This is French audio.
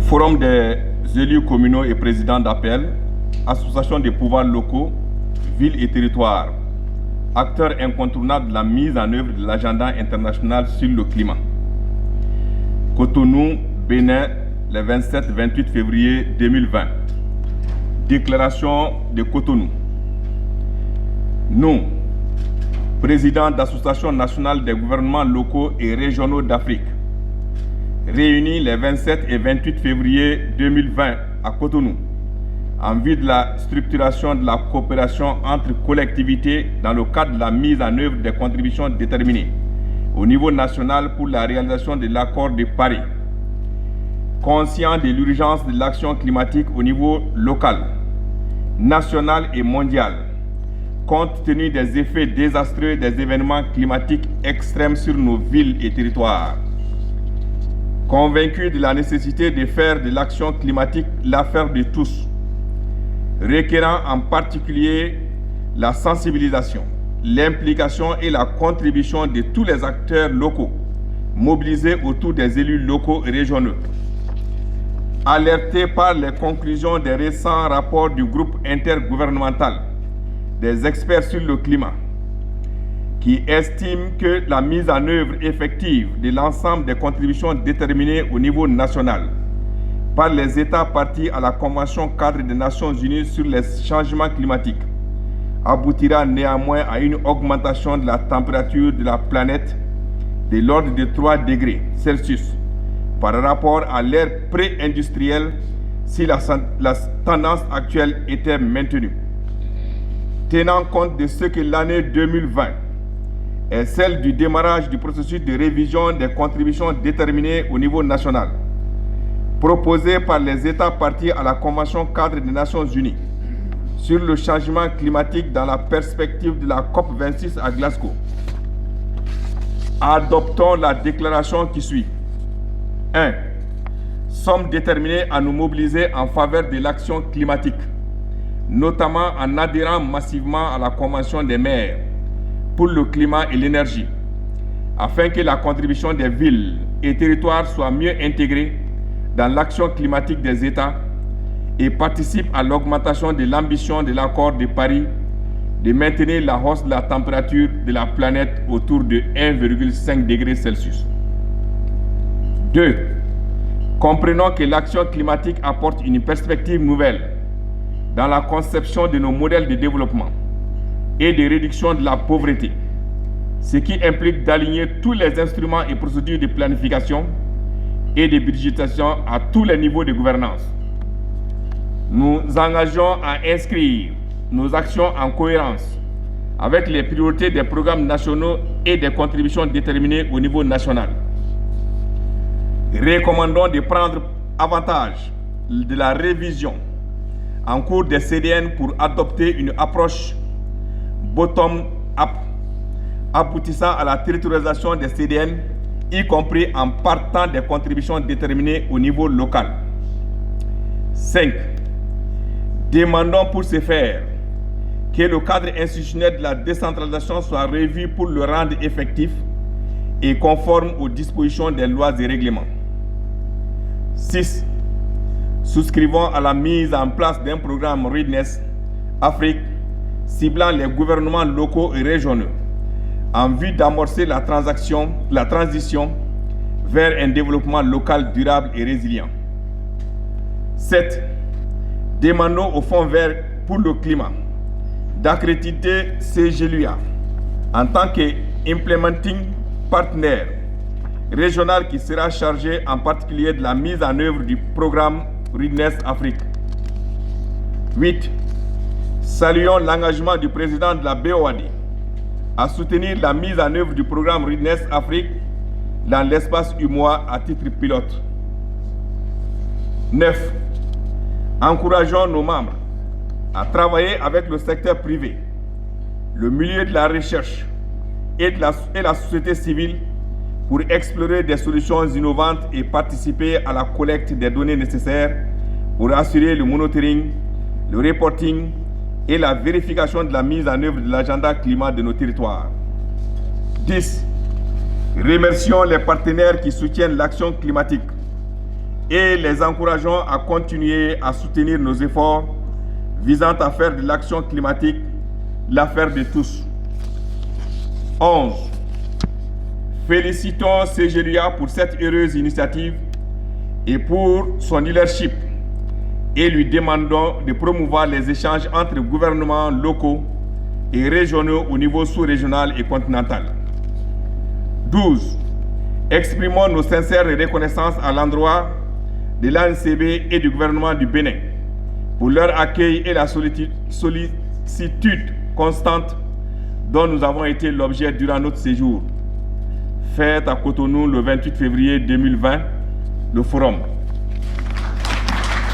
Forum des élus communaux et présidents d'appel, associations des pouvoirs locaux, villes et territoires, acteurs incontournables de la mise en œuvre de l'agenda international sur le climat. Cotonou, Bénin, le 27-28 février 2020. Déclaration de Cotonou. Nous, présidents d'associations nationales des gouvernements locaux et régionaux d'Afrique, réunis les 27 et 28 février 2020 à Cotonou, en vue de la structuration de la coopération entre collectivités dans le cadre de la mise en œuvre des contributions déterminées au niveau national pour la réalisation de l'accord de Paris. Conscient de l'urgence de l'action climatique au niveau local, national et mondial, compte tenu des effets désastreux des événements climatiques extrêmes sur nos villes et territoires. Convaincu de la nécessité de faire de l'action climatique l'affaire de tous, requérant en particulier la sensibilisation, l'implication et la contribution de tous les acteurs locaux, mobilisés autour des élus locaux et régionaux. Alerté par les conclusions des récents rapports du groupe intergouvernemental des experts sur le climat, qui estime que la mise en œuvre effective de l'ensemble des contributions déterminées au niveau national par les États partis à la Convention cadre des Nations Unies sur les changements climatiques aboutira néanmoins à une augmentation de la température de la planète de l'ordre de 3 degrés Celsius par rapport à l'ère pré-industrielle si la tendance actuelle était maintenue. Tenant compte de ce que l'année 2020 est celle du démarrage du processus de révision des contributions déterminées au niveau national, proposé par les États partis à la Convention cadre des Nations Unies sur le changement climatique dans la perspective de la COP26 à Glasgow. Adoptons la déclaration qui suit. 1. Sommes déterminés à nous mobiliser en faveur de l'action climatique, notamment en adhérant massivement à la Convention des maires pour le climat et l'énergie, afin que la contribution des villes et territoires soit mieux intégrée dans l'action climatique des États et participe à l'augmentation de l'ambition de l'accord de Paris de maintenir la hausse de la température de la planète autour de 1,5 degré Celsius. 2. Comprenons que l'action climatique apporte une perspective nouvelle dans la conception de nos modèles de développement et de réduction de la pauvreté, ce qui implique d'aligner tous les instruments et procédures de planification et de budgétisation à tous les niveaux de gouvernance. Nous engageons à inscrire nos actions en cohérence avec les priorités des programmes nationaux et des contributions déterminées au niveau national. Recommandons de prendre avantage de la révision en cours des CDN pour adopter une approche bottom-up aboutissant à la territorialisation des CDN, y compris en partant des contributions déterminées au niveau local. 5. Demandons pour ce faire que le cadre institutionnel de la décentralisation soit revu pour le rendre effectif et conforme aux dispositions des lois et règlements. 6. Souscrivons à la mise en place d'un programme Readiness Afrique ciblant les gouvernements locaux et régionaux en vue d'amorcer la transition vers un développement local durable et résilient. 7. Demandons au Fonds vert pour le climat d'accréditer CGLUA en tant qu'implementing partner régional qui sera chargé en particulier de la mise en œuvre du programme Readiness Afrique. 8. Saluons l'engagement du président de la BOAD à soutenir la mise en œuvre du programme Readiness Afrique dans l'espace UMOA à titre pilote. 9. Encourageons nos membres à travailler avec le secteur privé, le milieu de la recherche et la société civile pour explorer des solutions innovantes et participer à la collecte des données nécessaires pour assurer le monitoring, le reporting et la vérification de la mise en œuvre de l'agenda climat de nos territoires. 10. Remercions les partenaires qui soutiennent l'action climatique et les encourageons à continuer à soutenir nos efforts visant à faire de l'action climatique l'affaire de tous. 11. Félicitons CGLUA pour cette heureuse initiative et pour son leadership et lui demandons de promouvoir les échanges entre gouvernements locaux et régionaux au niveau sous-régional et continental. 12. Exprimons nos sincères reconnaissances à l'endroit de l'ANCB et du gouvernement du Bénin pour leur accueil et la sollicitude constante dont nous avons été l'objet durant notre séjour. Fait à Cotonou le 28 février 2020, le forum.